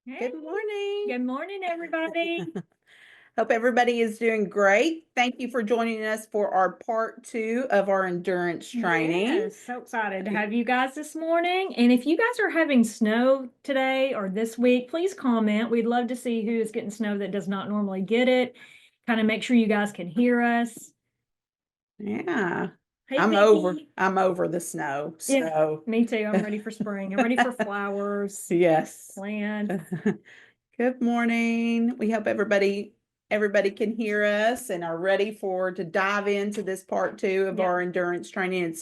Hey, Good morning. good morning, everybody. Hope everybody is doing great. Thank you for joining us for our part 2 of our endurance training. Yes, so excited to have you guys this morning. And if you guys are having snow today or this week, please comment. We'd love to see who is getting snow that does not normally get it. Kind of make sure you guys can hear us. Yeah. Hey, I'm over. Vicky. I'm over the snow. Yeah, So, me too. I'm ready for spring. I'm ready for flowers, yes. plants. Good morning. We hope everybody can hear us and are ready to dive into this part 2 of Yeah, our endurance training.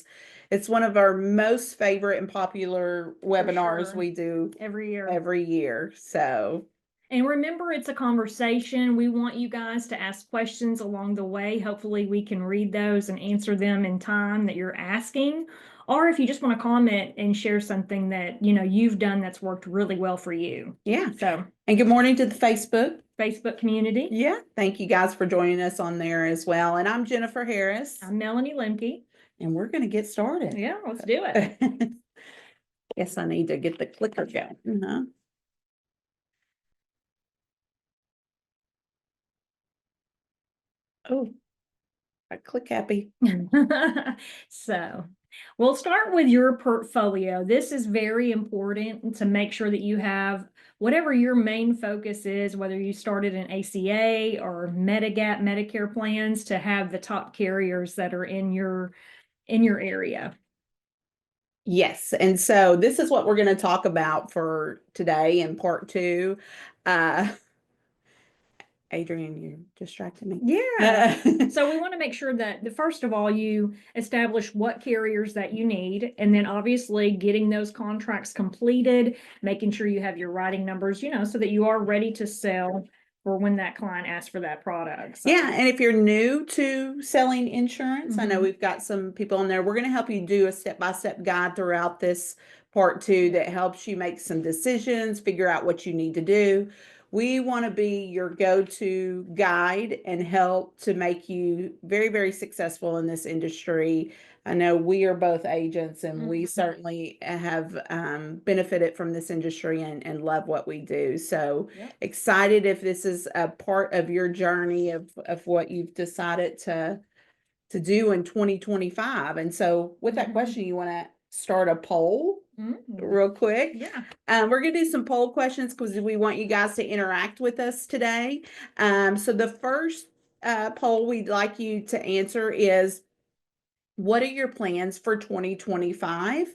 It's one of our most favorite and popular for webinars sure. we do Every year. every year. So, And remember, it's a conversation. We want you guys to ask questions along the way. Hopefully, we can read those and answer them in time that you're asking. Or if you just want to comment and share something that you've done that's worked really well for you. yeah. So, And good morning to the Facebook community. Yeah. Thank you guys for joining us on there as well. And I'm Jennifer Harris, I'm Melanie Lemke. and we're going to get started. Yeah, let's do it. Guess I need to get the clicker going. Oh, I click happy. So we'll start with your portfolio. This is very important to make sure that you have whatever your main focus is, whether you started an ACA or Medigap, Medicare plans, to have the top carriers that are in your area. Yes. And so this is what we're going to talk about for today in part 2. Uh, Adrian, you distracted me. Yeah. So we want to make sure that first of all, you establish what carriers that you need, and then obviously getting those contracts completed, making sure you have your writing numbers, so that you are ready to sell for when that client asks for that product. So. Yeah, and if you're new to selling insurance, I know Mhm. we've got some people in there. We're going to help you do a step-by-step guide throughout this part 2 that helps you make some decisions, figure out what you need to do. We want to be your go-to guide and help to make you very, very successful in this industry. I know we are both agents and we certainly have benefited from this industry and love what we do. So Yep. excited if this is a part of your journey of what you've decided to do in 2025. And so with that question, you want to start a poll real quick? Yeah. We're going to do some poll questions because we want you guys to interact with us today. So the first poll we'd like you to answer is, what are your plans for 2025?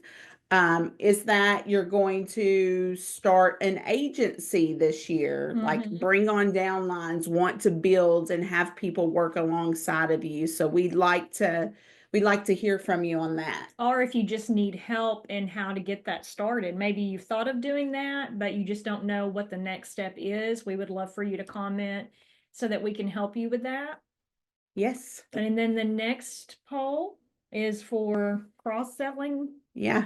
Is that you're going to start an agency this year, like bring on downlines, want to build and have people work alongside of you? So we'd like to hear from you on that. Or if you just need help in how to get that started, maybe you've thought of doing that, but you just don't know what the next step is. We would love for you to comment so that we can help you with that. Yes. And then the next poll is for cross-selling. Yeah.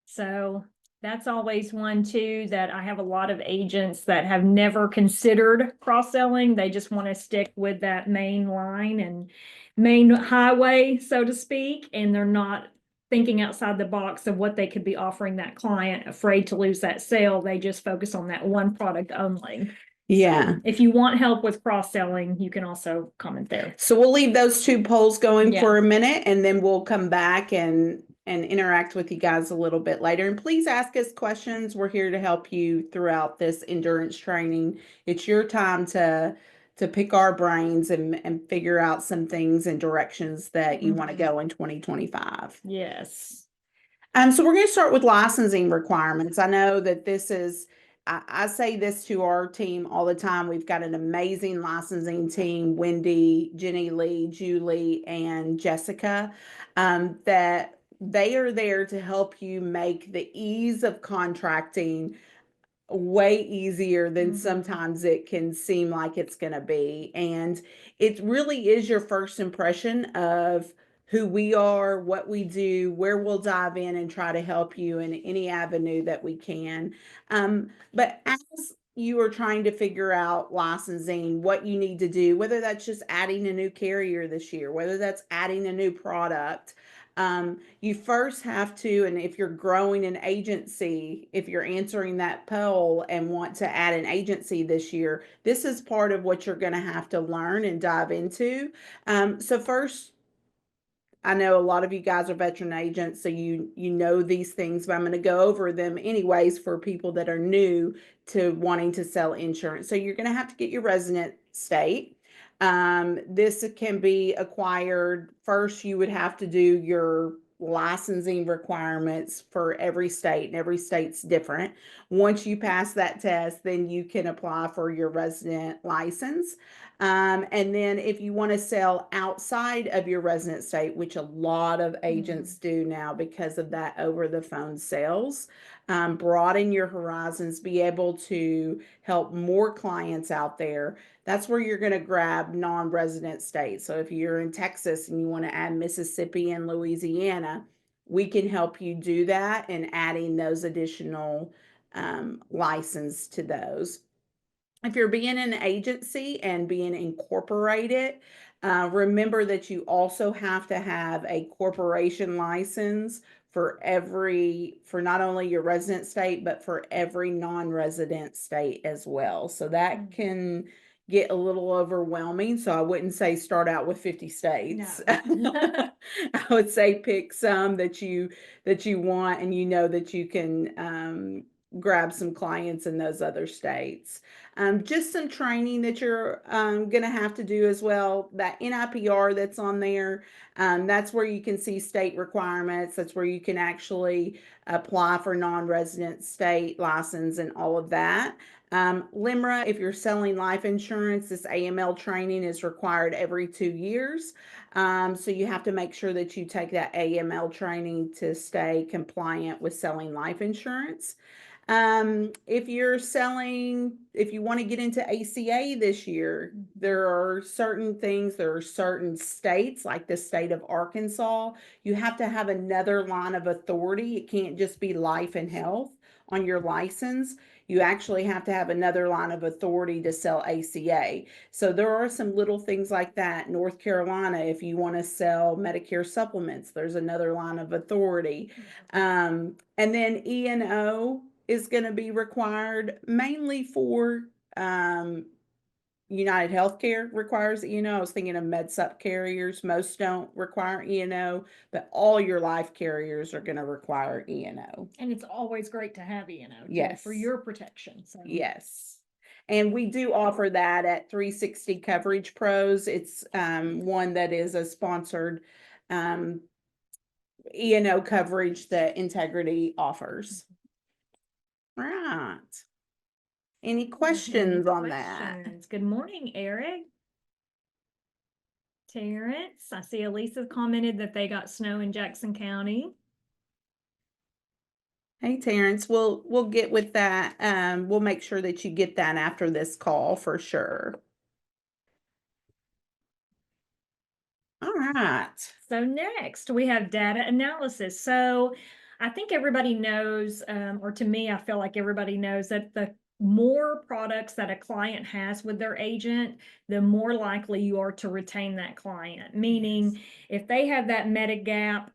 So that's always one too, that I have a lot of agents that have never considered cross-selling. They just want to stick with that main line and main highway, so to speak, and they're not thinking outside the box of what they could be offering that client, afraid to lose that sale. They just focus on that one product only. Yeah. So if you want help with cross-selling, you can also comment there. So we'll leave those 2 polls going Yeah. for a minute, and then we'll come back and interact with you guys a little bit later. And please ask us questions. We're here to help you throughout this endurance training. It's your time to pick our brains and figure out some things and directions that you want to go in 2025. Yes. So we're going to start with licensing requirements. I know that this is, I say this to our team all the time. We've got an amazing licensing team, Wendy, Jenny Lee, Julie, and Jessica, that they are there to help you make the ease of contracting way easier than sometimes it can seem like it's going to be. And it really is your first impression of who we are, what we do, where we'll dive in and try to help you in any avenue that we can. But as you are trying to figure out licensing, what you need to do, whether that's just adding a new carrier this year, whether that's adding a new product, You first have to, and if you're growing an agency, if you're answering that poll and want to add an agency this year, this is part of what you're going to have to learn and dive into. So first, I know a lot of you guys are veteran agents, so you know these things, but I'm going to go over them anyways for people that are new to wanting to sell insurance. So you're going to have to get your resident state. This can be acquired. First, you would have to do your licensing requirements for every state, and every state's different. Once you pass that test, then you can apply for your resident license. And then if you want to sell outside of your resident state, which a lot of agents do now because of that over the phone sales, broaden your horizons, be able to help more clients out there. That's where you're going to grab non-resident states. So if you're in Texas and you want to add Mississippi and Louisiana, we can help you do that and adding those additional license to those. If you're being an agency and being incorporated, remember that you also have to have a corporation license for not only your resident state, but for every non-resident state as well. So that can get a little overwhelming. So I wouldn't say start out with 50 states. No. I would say pick some that you want and you know that you can grab some clients in those other states. Just some training that you're going to have to do as well. That NIPR that's on there, that's where you can see state requirements. That's where you can actually apply for non-resident state license and all of that. LIMRA, if you're selling life insurance, this AML training is required every 2 years. So you have to make sure that you take that AML training to stay compliant with selling life insurance. If you want to get into ACA this year, there are certain states, like the state of Arkansas, you have to have another line of authority. It can't just be life and health on your license. You actually have to have another line of authority to sell ACA. So there are some little things like that. North Carolina, if you want to sell Medicare supplements, there's another line of authority. And then E&O is going to be required mainly for United Healthcare requires E&O. I was thinking of MedSup carriers. Most don't require E&O, but all your life carriers are going to require E&O. And it's always great to have too, Yes. for your protection. So. Yes. And we do offer that at 360 Coverage Pros. It's one that is a sponsored E&O coverage that Integrity offers. Right. Any questions on that? Good morning, Eric. Terrence, I see Elisa commented that they got snow in Jackson County. Hey, Terrence, we'll get with that. We'll make sure that you get that after this call for sure. All right. So next we have data analysis. So I think everybody knows, or to me, I feel like everybody knows that the more products that a client has with their agent, the more likely you are to retain that client. Meaning, if they have that Medigap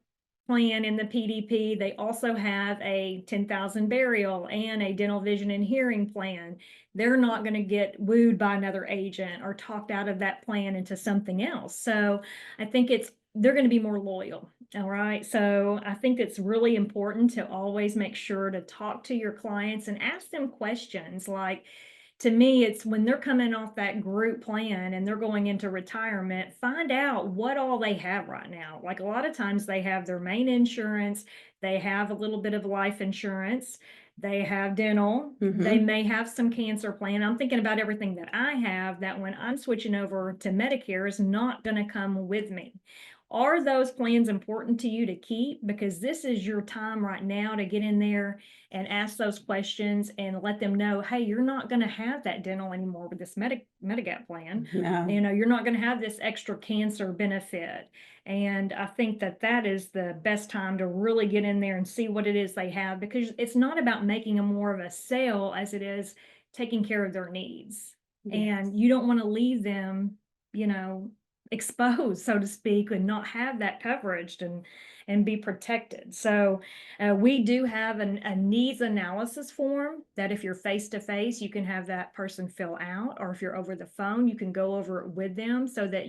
plan in the PDP, they also have a 10,000 burial and a dental, vision, and hearing plan. They're not going to get wooed by another agent or talked out of that plan into something else. So I think they're going to be more loyal. All right. So I think it's really important to always make sure to talk to your clients and ask them questions. Like, to me, it's when they're coming off that group plan and they're going into retirement, find out what all they have right now. Like, a lot of times they have their main insurance, they have a little bit of life insurance, they have dental, they may have some cancer plan. I'm thinking about everything that I have that when I'm switching over to Medicare is not going to come with me. Are those plans important to you to keep? Because this is your time right now to get in there and ask those questions and let them know, hey, you're not going to have that dental anymore with this Medigap plan. No. You're not going to have this extra cancer benefit. And I think that is the best time to really get in there and see what it is they have, because it's not about making them more of a sale as it is taking care of their needs. Yes. And you don't want to leave them, exposed, so to speak, and not have that coverage and be protected. So we do have a needs analysis form that if you're face to face, you can have that person fill out, or if you're over the phone, you can go over it with them so that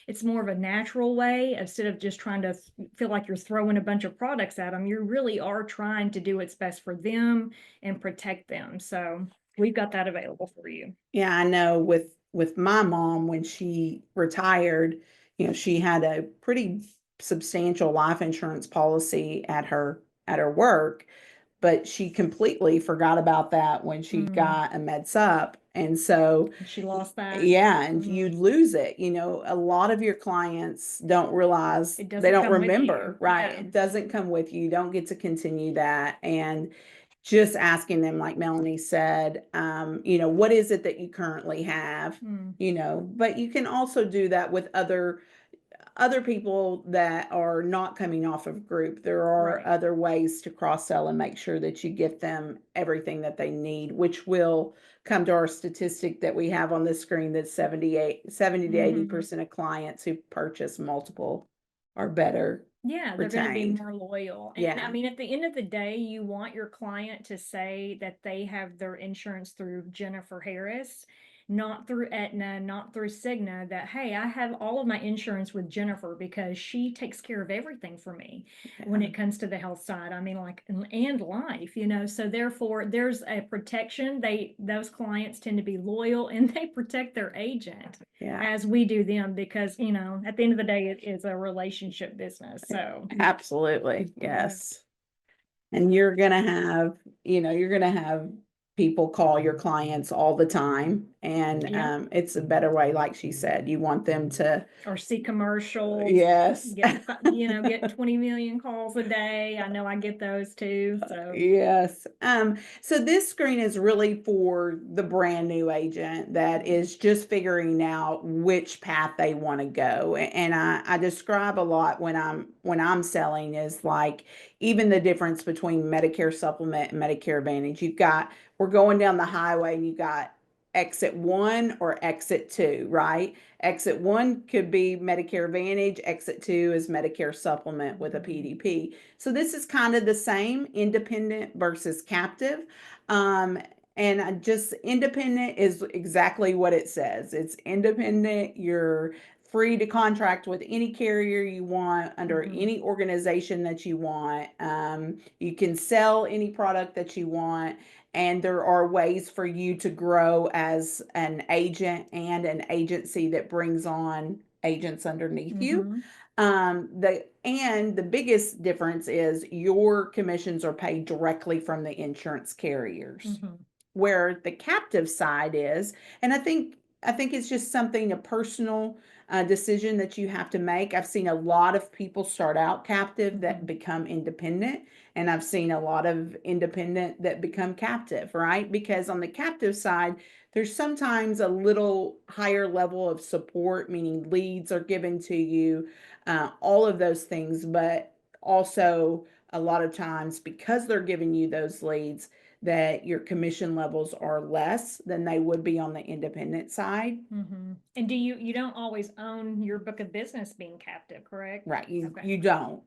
it's more of a natural way instead of just trying to feel like you're throwing a bunch of products at them. You really are trying to do what's best for them and protect them. So we've got that available for you. Yeah, I know with my mom, when she retired, she had a pretty substantial life insurance policy at her work, but she completely forgot about that when she got a med sup. And so She lost that. yeah, and you lose it. A lot of your clients don't realize, It they doesn't don't come with remember, you. right? Yeah. It doesn't come with you. You don't get to continue that. And just asking them, like Melanie said, what is it that you currently have? But you can also do that with other people that are not coming off of group. There are Right. other ways to cross sell and make sure that you get them everything that they need, which will come to our statistic that we have on the screen, that 70 to 80% of clients who purchase multiple are better Yeah, they're going to be retained. more loyal. And Yeah. I mean, at the end of the day, you want your client to say that they have their insurance through Jennifer Harris, not through Aetna, not through Cigna, that, hey, I have all of my insurance with Jennifer because she takes care of everything for me when it comes to the health side. I mean, like, and life, so therefore there's a protection. Those clients tend to be loyal and they protect their agent. Yeah. As we do them, because at the end of the day, it is a relationship business. So Absolutely. Yes. And you're going to have people call your clients all the time. And yeah. it's a better way, like she said, you want them to, Or see commercials. yes. Get 20 million calls a day. I know I get those too. So Yes. So this screen is really for the brand new agent that is just figuring out which path they want to go. And I describe a lot when I'm selling, is like, even the difference between Medicare Supplement and Medicare Advantage. We're going down the highway and you've got exit 1 or exit 2, right? Exit 1 could be Medicare Advantage, exit 2 is Medicare Supplement with a PDP. So this is kind of the same, independent versus captive. And just independent is exactly what it says. It's independent. You're free to contract with any carrier you want, under any organization that you want. You can sell any product that you want. And there are ways for you to grow as an agent and an agency that brings on agents underneath you. The biggest difference is your commissions are paid directly from the insurance carriers, where the captive side is. And I think it's just a personal decision that you have to make. I've seen a lot of people start out captive that become independent, and I've seen a lot of independent that become captive, right? Because on the captive side, there's sometimes a little higher level of support, meaning leads are given to you, all of those things. But also, a lot of times, because they're giving you those leads, that your commission levels are less than they would be on the independent side. And you don't always own your book of business being captive, correct? Right. You don't.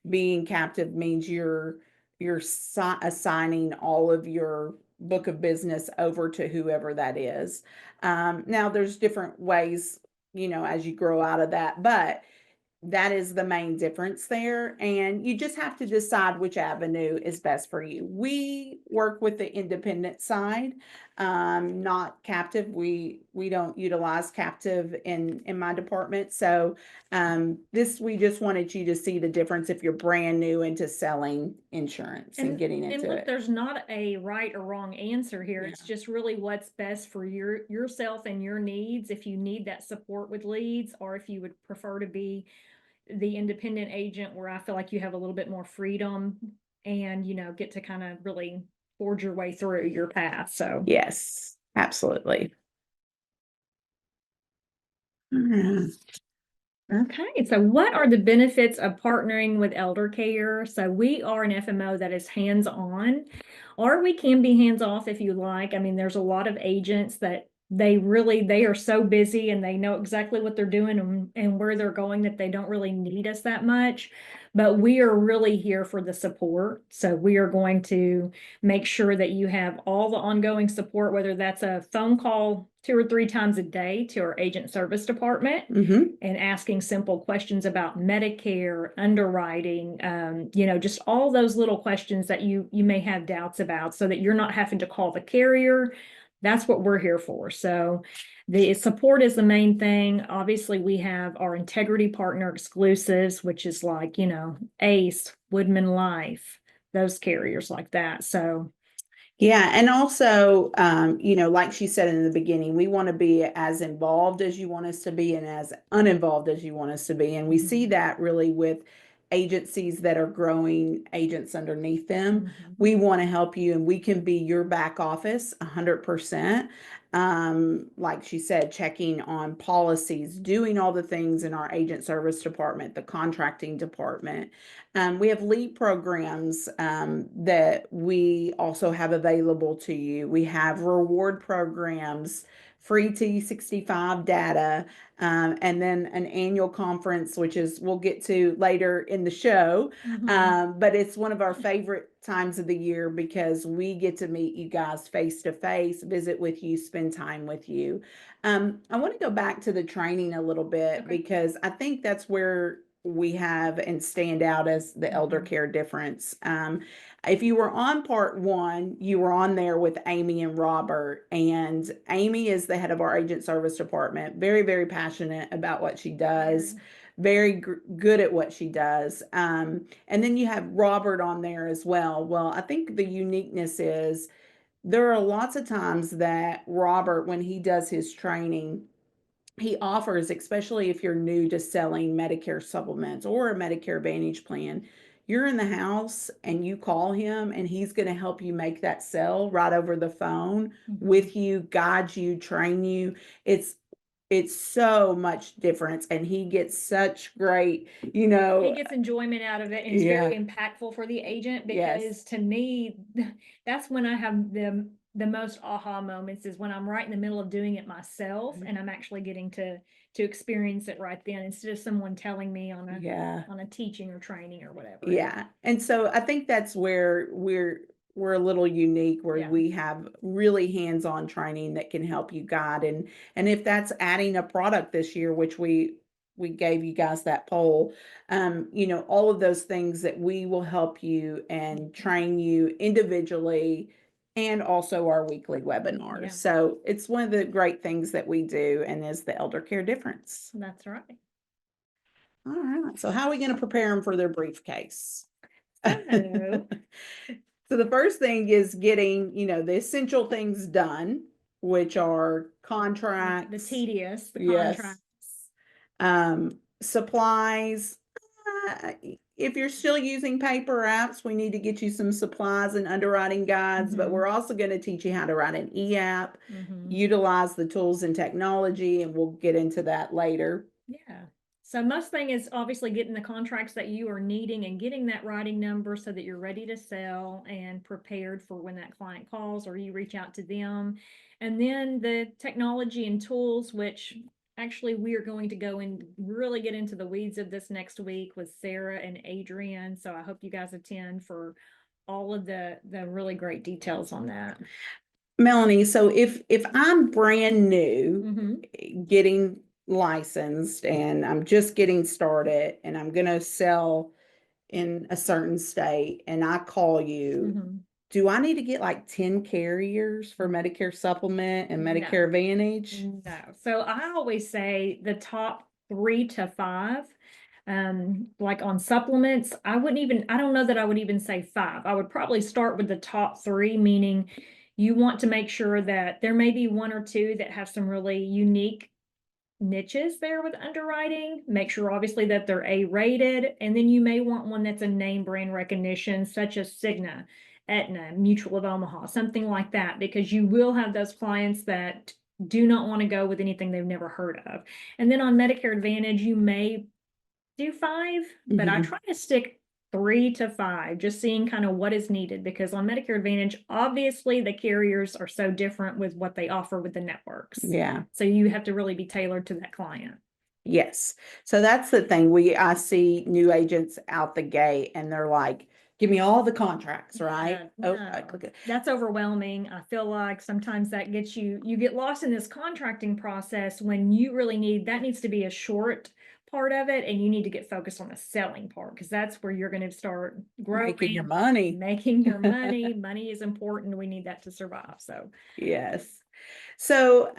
Being captive means you're assigning all of your book of business over to whoever that is. Now there's different ways, as you grow out of that, but that is the main difference there. And you just have to decide which avenue is best for you. We work with the independent side, not captive. We don't utilize captive in my department. So we just wanted you to see the difference if you're brand new into selling insurance and getting into look, it. there's not a right or wrong answer here. Yeah. It's just really what's best for yourself and your needs. If you need that support with leads, or if you would prefer to be the independent agent, where I feel like you have a little bit more freedom and get to kind of really forge your way through your path. So yes, absolutely. okay, so what are the benefits of partnering with Eldercare? So we are an FMO that is hands-on, or we can be hands-off if you like. I mean, there's a lot of agents that they are so busy and they know exactly what they're doing and where they're going that they don't really need us that much. But we are really here for the support. So we are going to make sure that you have all the ongoing support, whether that's a phone call 2 or 3 times a day to our agent service department and asking simple questions about Medicare, underwriting, just all those little questions that you may have doubts about so that you're not having to call the carrier. That's what we're here for. So the support is the main thing. Obviously, we have our integrity partner exclusives, which is like, ACE, Woodman Life, those carriers like that. So yeah, and also, like she said in the beginning, we want to be as involved as you want us to be and as uninvolved as you want us to be. And we see that really with agencies that are growing agents underneath them. We want to help you and we can be your back office 100%. Like she said, checking on policies, doing all the things in our agent service department, the contracting department. We have lead programs that we also have available to you. We have reward programs, free T65 data, and then an annual conference, which is we'll get to later in the show. But it's one of our favorite times of the year because we get to meet you guys face to face, visit with you, spend time with you. I want to go back to the training a little bit because I think that's where we have and stand out as the elder care difference. If you were on part 1, you were on there with Amy and Robert, and Amy is the head of our agent service department, very, very passionate about what she does, very good at what she does. And then you have Robert on there as well. Well, I think the uniqueness is there are lots of times that Robert, when he does his training, he offers, especially if you're new to selling Medicare supplements or a Medicare Advantage plan, you're in the house and you call him and he's going to help you make that sell right over the phone with you, guide you, train you. It's so much difference and he gets such great, he gets enjoyment out of it and it's very impactful for the agent because to me, that's when I have the most aha moments is when I'm right in the middle of doing it myself and I'm actually getting to experience it right then instead of someone telling me on a teaching or training or whatever. Yeah. And so I think that's where we're a little unique where we have really hands-on training that can help you guide. And if that's adding a product this year, which we gave you guys that poll, all of those things that we will help you and train you individually and also our weekly webinars. So it's one of the great things that we do and is the elder care difference. That's right. All right. So how are we going to prepare them for their briefcase? So the first thing is getting, the essential things done, which are contracts. The tedious, the contracts. Supplies. If you're still using paper apps, we need to get you some supplies and underwriting guides, but we're also going to teach you how to write an e-app, utilize the tools and technology, and we'll get into that later. Yeah. So most thing is obviously getting the contracts that you are needing and getting that writing number so that you're ready to sell and prepared for when that client calls or you reach out to them. And then the technology and tools, which actually we are going to go and really get into the weeds of this next week with Sarah and Adrian. So I hope you guys attend for all of the really great details on that. Melanie, so if I'm brand new, getting licensed and I'm just getting started and I'm going to sell in a certain state and I call you, do I need to get like 10 carriers for Medicare supplement and Medicare Advantage? No. So I always say the top 3 to 5, like on supplements, I don't know that I would even say 5. I would probably start with the top 3, meaning you want to make sure that there may be 1 or 2 that have some really unique niches there with underwriting. Make sure obviously that they're A-rated, and then you may want one that's a name brand recognition such as Cigna, Aetna, Mutual of Omaha, something like that, because you will have those clients that do not want to go with anything they've never heard of. And then on Medicare Advantage, you may do 5, but I try to stick 3 to 5, just seeing kind of what is needed, because on Medicare Advantage, obviously the carriers are so different with what they offer with the networks. Yeah. So you have to really be tailored to that client. Yes. So that's the thing. I see new agents out the gate and they're like, give me all the contracts, right? Yeah, Oh, no. I click it. That's overwhelming. I feel like sometimes that gets you get lost in this contracting process when you really that needs to be a short part of it, and you need to get focused on the selling part, because that's where you're going to start growing, Making your money. making your money. Money is important. We need that to survive. So Yes. So,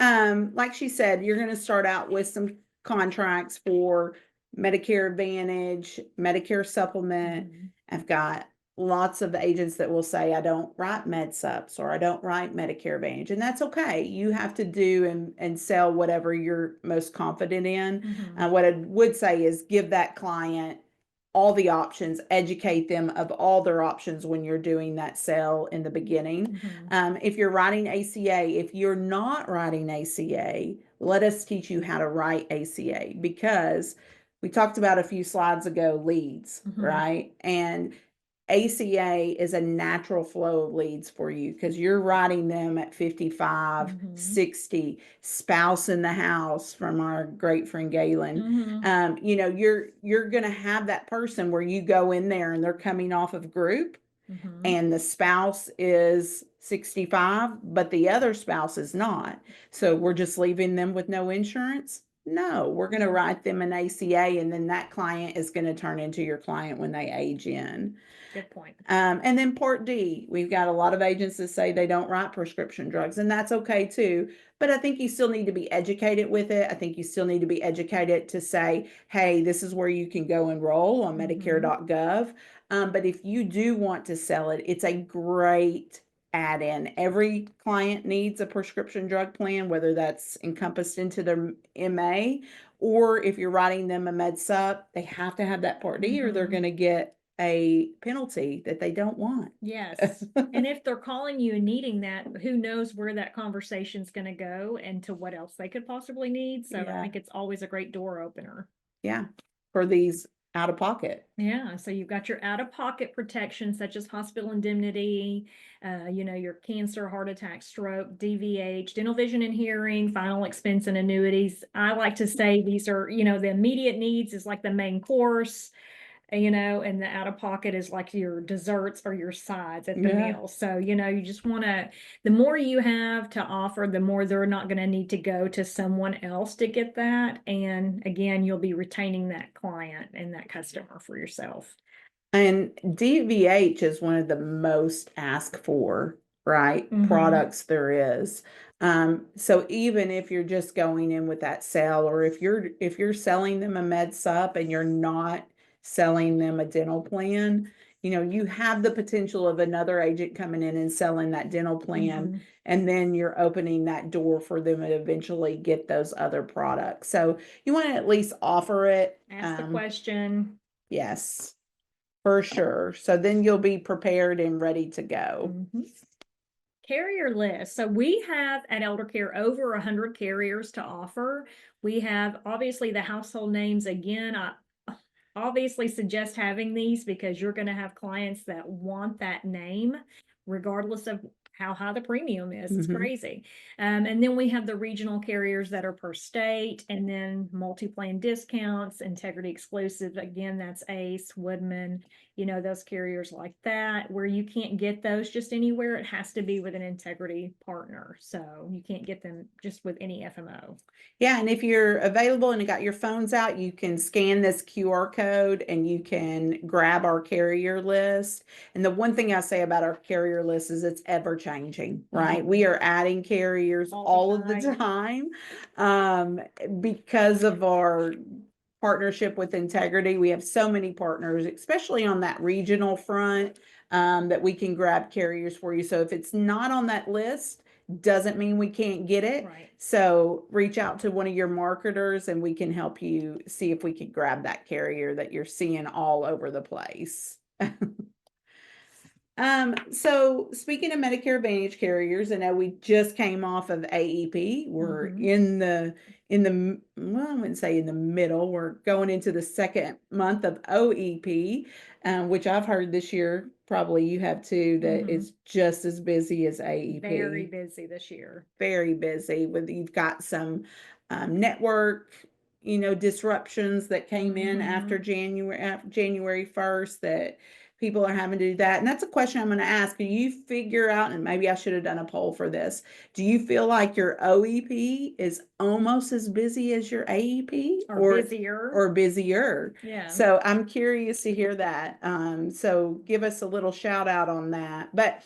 like she said, you're going to start out with some contracts for Medicare Advantage, Medicare Supplement. I've got lots of agents that will say, I don't write Med Sups or I don't write Medicare Advantage. And that's okay. You have to do and sell whatever you're most confident in. What I would say is give that client all the options, educate them of all their options when you're doing that sale in the beginning. If you're writing ACA, if you're not writing ACA, let us teach you how to write ACA, because we talked about a few slides ago, leads, right? And ACA is a natural flow of leads for you because you're writing them at 55, 60, spouse in the house from our great friend Galen. You're going to have that person where you go in there and they're coming off of group and the spouse is 65, but the other spouse is not. So we're just leaving them with no insurance. No, we're going to write them an ACA, and then that client is going to turn into your client when they age in. Good point. And then Part D, we've got a lot of agents that say they don't write prescription drugs, and that's okay too. But I think you still need to be educated with it. I think you still need to be educated to say, hey, this is where you can go enroll on Medicare.gov. But if you do want to sell it, it's a great add-in. Every client needs a prescription drug plan, whether that's encompassed into their MA, or if you're writing them a Med Sup, they have to have that Part D or they're going to get a penalty that they don't want. Yes. And if they're calling you and needing that, who knows where that conversation's going to go and to what else they could possibly need. So I think it's always a great door opener. Yeah. For these out of pocket. Yeah. So you've got your out of pocket protection, such as hospital indemnity, your cancer, heart attack, stroke, DVH, dental, vision, and hearing, final expense and annuities. I like to say these are, the immediate needs is like the main course, and the out of pocket is like your desserts or your sides at the meal. So, you just want to, the more you have to offer, the more they're not going to need to go to someone else to get that. And again, you'll be retaining that client and that customer for yourself. And DVH is one of the most asked for, right? Products there is. So even if you're just going in with that sale, or if you're selling them a Med Sup and you're not selling them a dental plan, you have the potential of another agent coming in and selling that dental plan, and then you're opening that door for them to eventually get those other products. So you want to at least offer it. Ask the question. Yes, for sure. So then you'll be prepared and ready to go. Carrier list. So we have at Eldercare over 100 carriers to offer. We have obviously the household names. Again, I obviously suggest having these because you're going to have clients that want that name, regardless of how high the premium is. It's crazy. And then we have the regional carriers that are per state, and then multi-plan discounts, integrity exclusive. Again, that's Ace, Woodman, those carriers like that, where you can't get those just anywhere. It has to be with an integrity partner. So you can't get them just with any FMO. Yeah, and if you're available and you got your phones out, you can scan this QR code and you can grab our carrier list. And the one thing I say about our carrier list is it's ever changing, right? We are adding carriers all of the time because of our partnership with Integrity. We have so many partners, especially on that regional front, that we can grab carriers for you. So if it's not on that list, doesn't mean we can't get it. Right. So reach out to one of your marketers and we can help you see if we could grab that carrier that you're seeing all over the place. So speaking of Medicare Advantage carriers, I know we just came off of AEP. We're in the well, I wouldn't say in the middle. We're going into the second month of OEP. which I've heard this year, probably you have too, that Mhm. it's just as busy as AEP. Very busy this year. Very busy with, you've got some network, disruptions that came in after January 1st that people are having to do that. And that's a question I'm going to ask. Do you figure out, and maybe I should have done a poll for this, do you feel like your OEP is almost as busy as your AEP Or busier. or busier? Yeah. So I'm curious to hear that. So give us a little shout out on that. But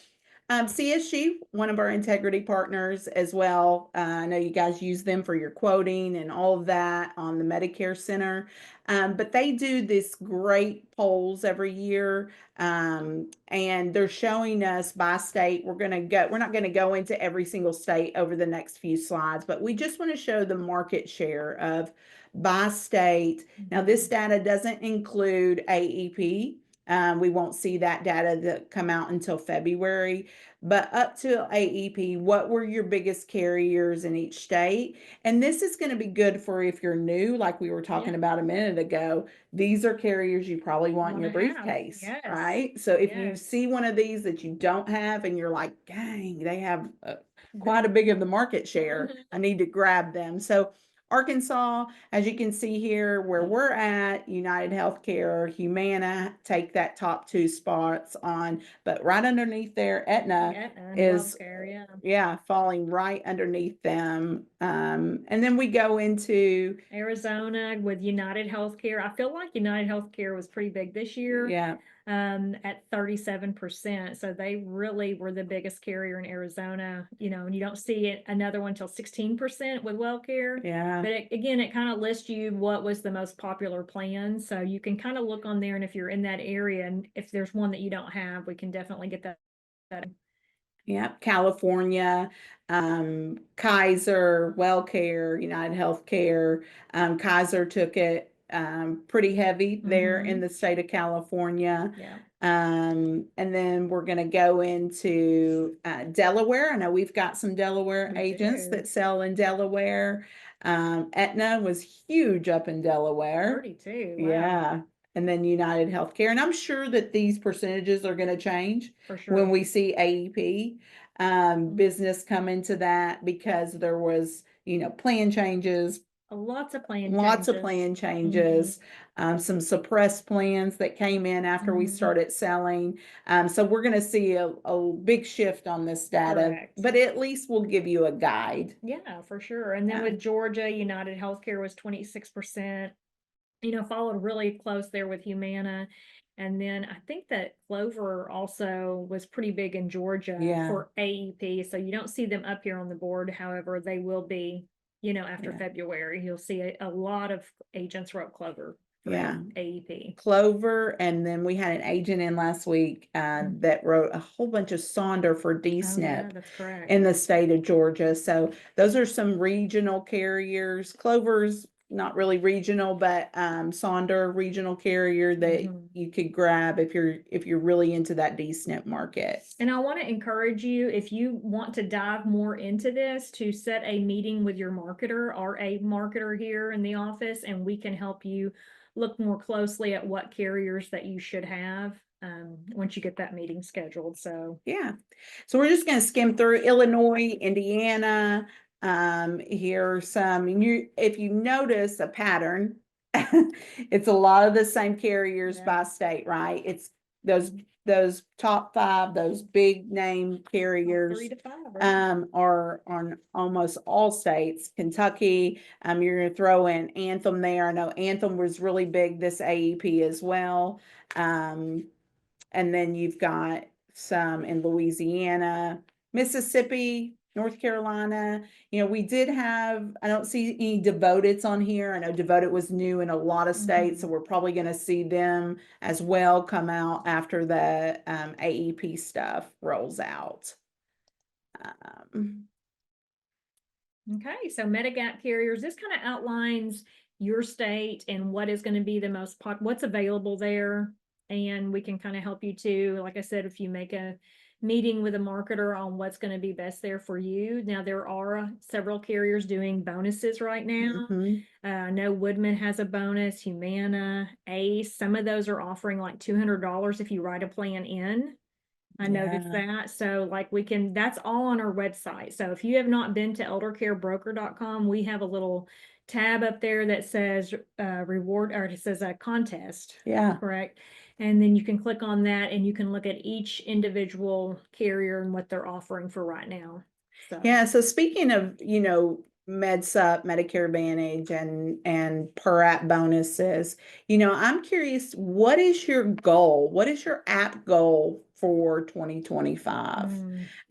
CSG, one of our integrity partners as well. I know you guys use them for your quoting and all of that on the Medicare Center. But they do this great polls every year. And they're showing us by state. We're not going to go into every single state over the next few slides, but we just want to show the market share of by state. Now, this data doesn't include AEP. We won't see that data that come out until February, but up to AEP, what were your biggest carriers in each state? And this is going to be good for if you're new, like we were talking about a minute ago. These are carriers you probably want in your briefcase, yes. right? So if you Yes. see one of these that you don't have and you're like, dang, they have quite a big of the market share, I need to grab them. So Arkansas, as you can see here, where we're at, United Healthcare, Humana take that top two spots on, but right underneath there, Aetna is WellCare, falling right underneath them. And then we go into Arizona with United Healthcare. I feel like United Healthcare was pretty big this year. Yeah. At 37%. So they really were the biggest carrier in Arizona, and you don't see it another one till 16% with WellCare. Yeah. But it kind of lists you what was the most popular plan. So you can kind of look on there, and if you're in that area and if there's one that you don't have, we can definitely get that. Yep, California, Kaiser, WellCare, United Healthcare. Kaiser took it pretty heavy there in the state of California. Yeah. And then we're going to go into Delaware. I know we've got some Delaware agents that sell in Delaware. Aetna was huge up in Delaware. 32. Wow. Yeah. And then United Healthcare. And I'm sure that these percentages are going to change For sure. when we see AEP business come into that, because there was, plan changes. Lots of plan changes. Some suppressed plans that came in after we started selling. So we're going to see a big shift on this data. Correct. But at least we'll give you a guide. Yeah, for sure. And then with Georgia, United Healthcare was 26%. Followed really close there with Humana. And then I think that Clover also was pretty big in Georgia for AEP. So you don't see them up here on the board. However, they will be, after February. You'll see a lot of agents wrote Clover for AEP. Clover. And then we had an agent in last week that wrote a whole bunch of Sonder for DSNP that's correct. in the state of Georgia. So those are some regional carriers. Clover's not really regional, but Sonder, regional carrier that you could grab if you're really into that DSNP market. And I want to encourage you, if you want to dive more into this, to set a meeting with your marketer or a marketer here in the office, and we can help you look more closely at what carriers that you should have once you get that meeting scheduled. So so we're just going to skim through Illinois, Indiana. Here are some, if you notice a pattern, it's a lot of the same carriers by state, right? It's those top five, those big name carriers 3 to 5, right? are on almost all states. Kentucky, you're going to throw in Anthem there. I know Anthem was really big this AEP as well. And then you've got some in Louisiana, Mississippi, North Carolina. We did have, I don't see any Devoteds on here. I know Devoted was new in a lot of states, so we're probably going to see them as well come out after the AEP stuff rolls out. Okay, so Medigap carriers, this kind of outlines your state and what is going to be the what's available there. And we can kind of help you too. Like I said, if you make a meeting with a marketer on what's going to be best there for you. Now, there are several carriers doing bonuses right now. Mhm. I know Woodman has a bonus, Humana, Ace. Some of those are offering like $200 if you write a plan in. I noticed Yeah. that. So like that's all on our website. So if you have not been to eldercarebroker.com, we have a little tab up there that says reward, or it says a contest. Yeah. Correct. And then you can click on that and you can look at each individual carrier and what they're offering for right now. So Yeah. So speaking of, MedSup, Medicare Advantage, and per app bonuses, I'm curious, what is your goal? What is your app goal for 2025?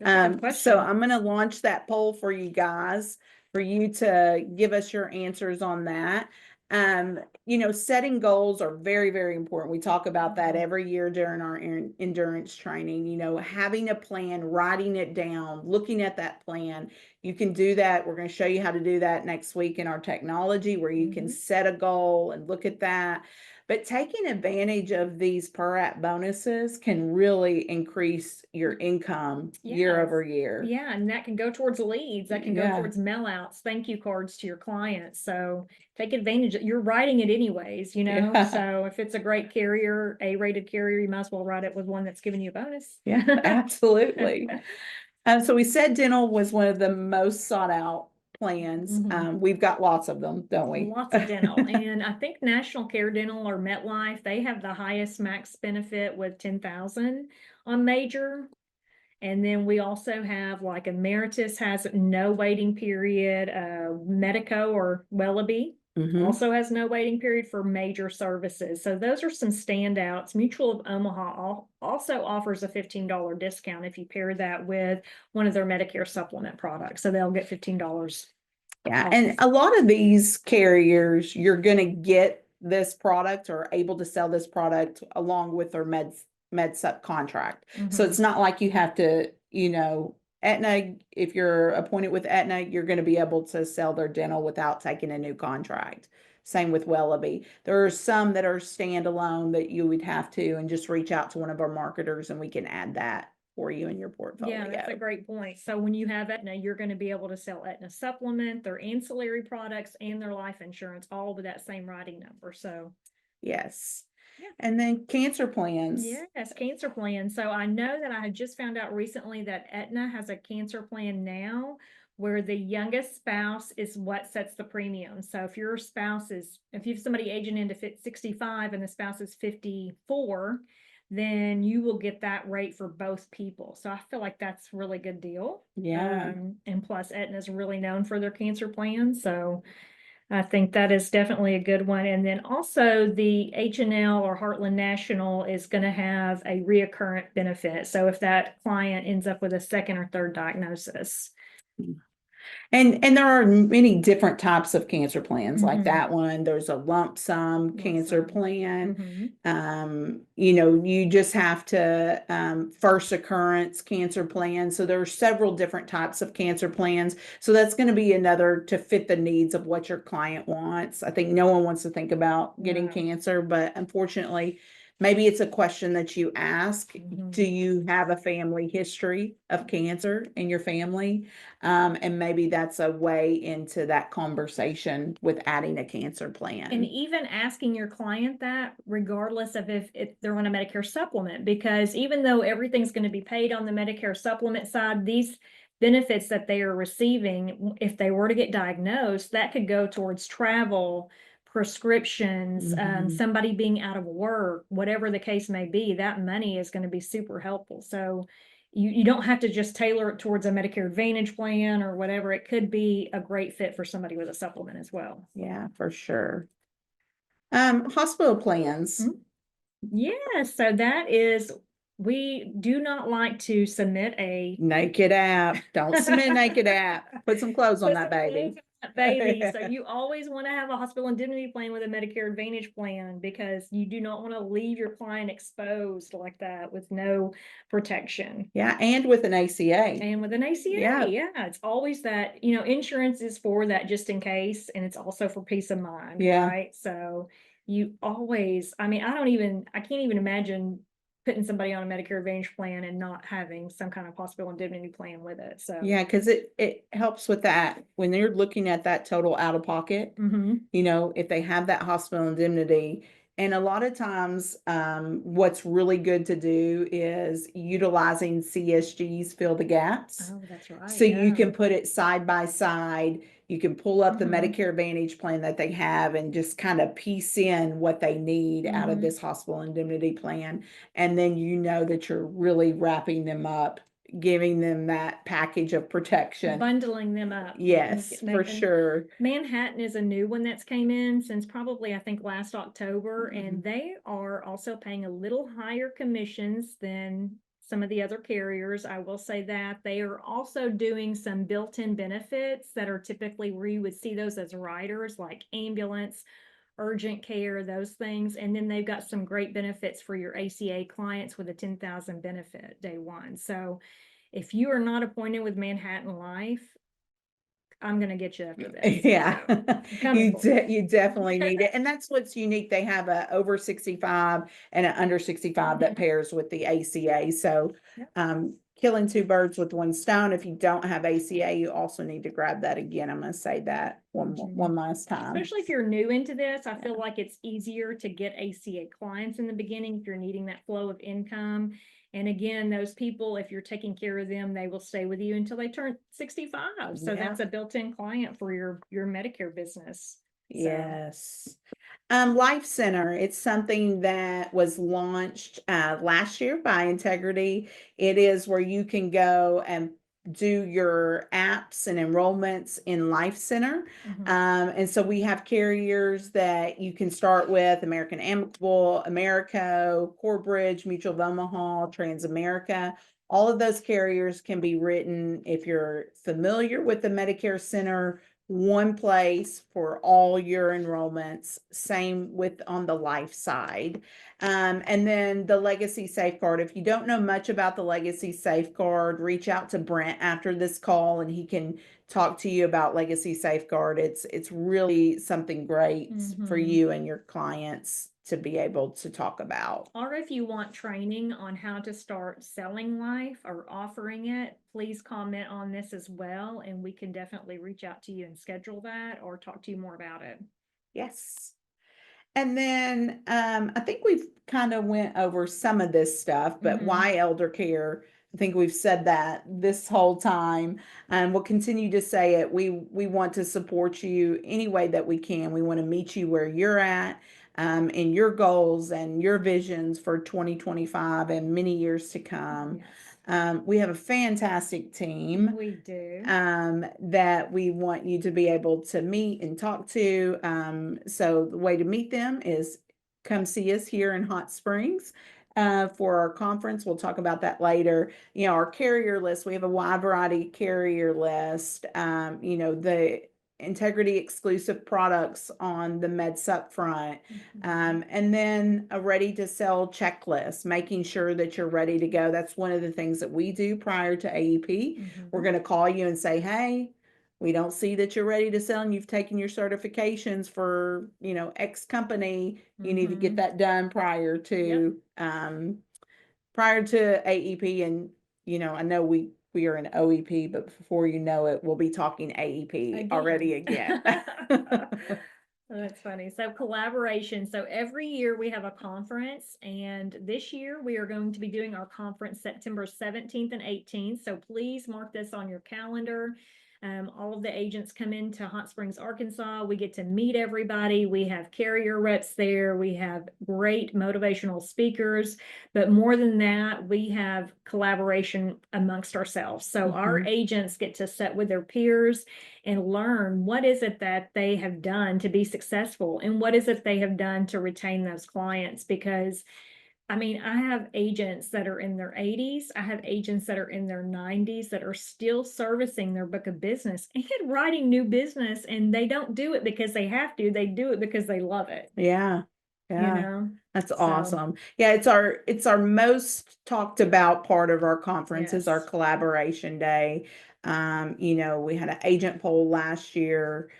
that's a good So question. I'm going to launch that poll for you guys, for you to give us your answers on that. Setting goals are very, very important. We talk about that every year during our endurance training, having a plan, writing it down, looking at that plan. You can do that. We're going to show you how to do that next week in our technology, where you can set a goal and look at that. But taking advantage of these per app bonuses can really increase your income year over year. Yeah, and that can go towards leads. That can go towards mail outs, thank you cards to your clients. So take advantage. You're writing it anyways, Yeah. So if it's a great carrier, A-rated carrier, you might as well write it with one that's giving you a bonus. Yeah, absolutely. So we said dental was one of the most sought out plans. We've got lots of them, don't we? Lots of dental. And I think National Care Dental or MetLife, they have the highest max benefit with 10,000 on major. And then we also have like Emeritus has no waiting period. Medico or Wellaby also has no waiting period for major services. So those are some standouts. Mutual of Omaha also offers a $15 discount if you pair that with one of their Medicare supplement products. So they'll get $15. Yeah, and a lot of these carriers, you're going to get this product or able to sell this product along with their MedSup contract. So it's not like you have to, Aetna, if you're appointed with Aetna, you're going to be able to sell their dental without taking a new contract. Same with Wellaby. There are some that are standalone that you would have to, and just reach out to one of our marketers and we can add that for you in your portfolio. Yeah, that's a great point. So when you have Aetna, you're going to be able to sell Aetna supplement, their ancillary products, and their life insurance, all with that same writing number. So yes. yeah. And then cancer plans. Yes, cancer plans. So I know that I had just found out recently that Aetna has a cancer plan now where the youngest spouse is what sets the premium. So if your spouse if you have somebody aging into 65 and the spouse is 54, then you will get that rate for both people. So I feel like that's a really good deal. Yeah. And plus Aetna is really known for their cancer plan. So I think that is definitely a good one. And then also the H&L or Heartland National is going to have a reoccurrent benefit. So if that client ends up with a second or third diagnosis. And there are many different types of cancer plans like that one. There's a lump sum cancer plan. You just have to first occurrence cancer plan. So there are several different types of cancer plans. So that's going to be another to fit the needs of what your client wants. I think no one wants to think about getting cancer, but unfortunately, maybe it's a question that you ask. Do you have a family history of cancer in your family? And maybe that's a way into that conversation with adding a cancer plan. And even asking your client that, regardless of if they're on a Medicare supplement, because even though everything's going to be paid on the Medicare supplement side, these benefits that they are receiving, if they were to get diagnosed, that could go towards travel, prescriptions, somebody being out of work, whatever the case may be, that money is going to be super helpful. So you don't have to just tailor it towards a Medicare Advantage plan or whatever. It could be a great fit for somebody with a supplement as well. Yeah, for sure. Hospital plans. Yes, so that is, we do not like to submit a naked app. Don't submit naked app. Put some clothes on that baby. So you always want to have a hospital indemnity plan with a Medicare Advantage plan, because you do not want to leave your client exposed like that with no protection. Yeah, and with an ACA. And with an ACA, yeah, it's always that, insurance is for that just in case, and it's also for peace of mind, right? So you always, I can't even imagine putting somebody on a Medicare Advantage plan and not having some kind of hospital indemnity plan with it, so. Yeah, because it helps with that when they're looking at that total out of pocket. Mhm. You know, if they have that hospital indemnity. And a lot of times, what's really good to do is utilizing CSGs fill the gaps. Oh, that's right, So you yeah. can put it side by side. You can pull up the Mhm. Medicare Advantage plan that they have and just kind of piece in what they need out of Mhm. this hospital indemnity plan. And then you know that you're really wrapping them up, giving them that package of protection. Bundling them up. Yes, for Making- sure. Manhattan is a new one that's came in since probably, I think, last October, Mhm. and they are also paying a little higher commissions than some of the other carriers. I will say that they are also doing some built-in benefits that are typically, we would see those as riders, like ambulance, urgent care, those things. And then they've got some great benefits for your ACA clients with a 10,000 benefit day one. So if you are not appointed with Manhattan Life, I'm gonna get you after this. Yeah, So, coming for you. you definitely need it. And that's what's unique. They have a over 65 and an under 65 that Mhm. pairs with the ACA. So, Yep. killing two birds with one stone. If you don't have ACA, you also need to grab that again. I'm going to say that Mhm. one last time. Especially if you're new into this, I feel like it's easier to get ACA clients in the beginning if you're needing that flow of income. And again, those people, if you're taking care of them, they will stay with you until they turn 65. So Yeah. that's a built-in client for your Medicare business. So, Yes. LifeCenter, it's something that was launched last year by Integrity. It is where you can go and do your apps and enrollments in LifeCenter. mhm. And so we have carriers that you can start with: American Amicable, Americo, Corebridge, Mutual of Omaha, Transamerica. All of those carriers can be written if you're familiar with the Medicare Center, one place for all your enrollments. Same with on the life side. And then the legacy safeguard. If you don't know much about the legacy safeguard, reach out to Brent after this call and he can talk to you about legacy safeguard. It's really something great for Mhm. you and your clients to be able to talk about. Or if you want training on how to start selling life or offering it, please comment on this as well, and we can definitely reach out to you and schedule that or talk to you more about it. Yes. And then I think we've kind of went over some of this stuff, but Mhm. why Eldercare? I think we've said that this whole time, and we'll continue to say it. We want to support you any way that we can. We want to meet you where you're at, in your goals and your visions for 2025 and many years to come. Yes, We have a fantastic team we do. that we want you to be able to meet and talk to. So the way to meet them is come see us here in Hot Springs for our conference. We'll talk about that later. You know, our carrier list, we have a wide variety carrier list. You know, the integrity exclusive products on the MedSup front. Mhm. And then a ready to sell checklist, making sure that you're ready to go. That's one of the things that we do prior to AEP. We're Mhm. going to call you and say, hey, we don't see that you're ready to sell and you've taken your certifications for, you know, X company. You need to get Mhm. that done prior to AEP. And, you know, I know we are in OEP, but before you know it, we'll be talking AEP already again. That's funny. So collaboration. So every year we have a conference, and this year we are going to be doing our conference September 17th and 18th. So please mark this on your calendar. All of the agents come into Hot Springs, Arkansas. We get to meet everybody. We have carrier reps there. We have great motivational speakers. But more than that, we have collaboration amongst ourselves. So our agents get to sit with their peers and learn what is it that they have done to be successful and what is it they have done to retain those clients. Because I mean, I have agents that are in their 80s. I have agents that are in their 90s that are still servicing their book of business and writing new business. And they don't do it because they have to. They do it because they love it. Yeah. You Yeah. know? That's So, awesome. Yeah, it's our most talked about part of our conference is our yes. collaboration day. You know, we had an agent poll last year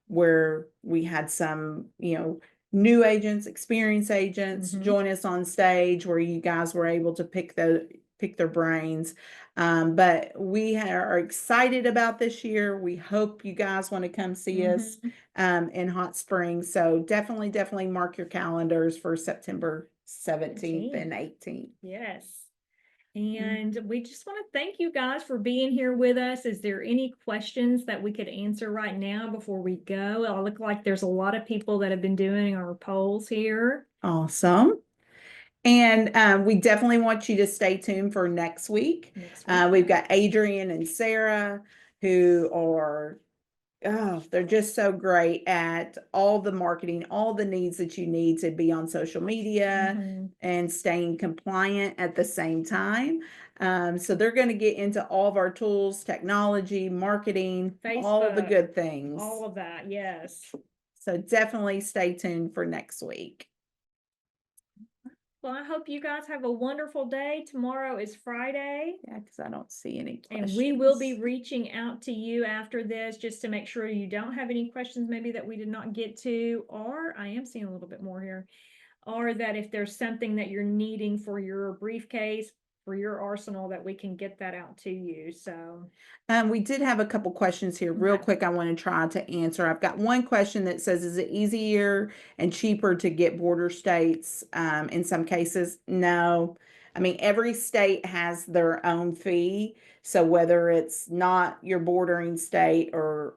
where we had some, you know, new agents, experienced agents, Mhm. join us on stage where you guys were able to pick their brains. But we are excited about this year. We hope you guys want to come see us in Hot Springs. So definitely mark your calendars for September 17th and 18th. Yes. And we just want to thank you guys for being here with us. Is there any questions that we could answer right now before we go? It look like there's a lot of people that have been doing our polls here. Awesome. And we definitely want you to stay tuned for next week. We've got Adrian and Sarah who are, they're just so great at all the marketing, all the needs that you need to be on social media and staying compliant at the same time. So they're going to get into all of our tools, technology, marketing, Facebook, all the good things. All of that, yes. So definitely stay tuned for next week. Well, I hope you guys have a wonderful day. Tomorrow is Friday. Yeah, because I don't see any questions. And we will be reaching out to you after this just to make sure you don't have any questions maybe that we did not get to, or I am seeing a little bit more here, or that if there's something that you're needing for your briefcase, for your arsenal, that we can get that out to you. So we did have a couple questions here real quick I want to try to answer. I've got one question that says, is it easier and cheaper to get border states in some cases? No. I mean, every state has their own fee. So whether it's not your bordering state or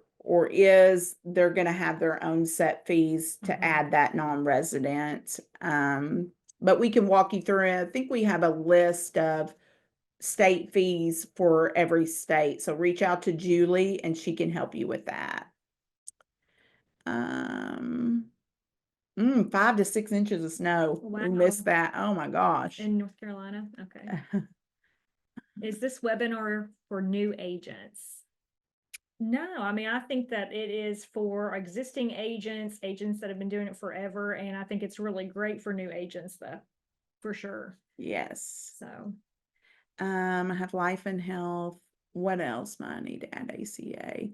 is, they're going to have their own set fees to add that non-resident. But we can walk you through it. I think we have a list of state fees for every state. So reach out to Julie and she can help you with that. 5 to 6 inches of snow. Wow. We missed that. Oh my gosh. In North Carolina. Okay. Is this webinar for new agents? No, I mean, I think that it is for existing agents that have been doing it forever. And I think it's really great for new agents though, for sure. Yes. So I have life and health. What else might I need to add? ACA.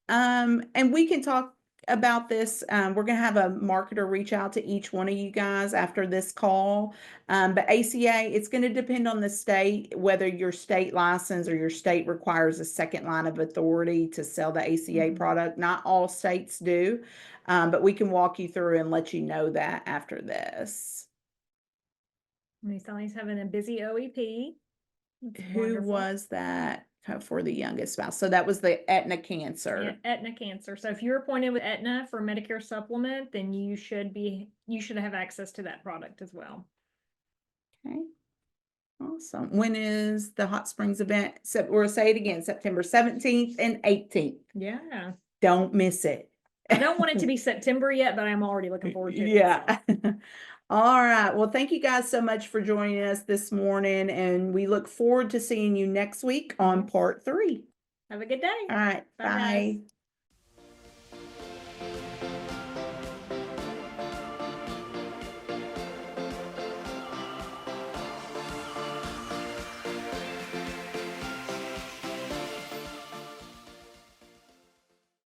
And we can talk about this. We're going to have a marketer reach out to each one of you guys after this call. But ACA, it's going to depend on the state, whether your state license or your state requires a second line of authority to sell the ACA product. Not all states do, but we can walk you through and let you know that after this. Sally's having a busy OEP. Who was that for the youngest spouse? So that was the Aetna Cancer. Yeah, Aetna Cancer. So if you're appointed with Aetna for Medicare supplement, then you should have access to that product as well. Okay. Awesome. When is the Hot Springs event? So we'll say it again, September 17th and 18th. Yeah. Don't miss it. I don't want it to be September yet, but I'm already looking forward to it. Yeah. All right. Well, thank you guys so much for joining us this morning, and we look forward to seeing you next week on part 3. Have a good day. All right. Bye.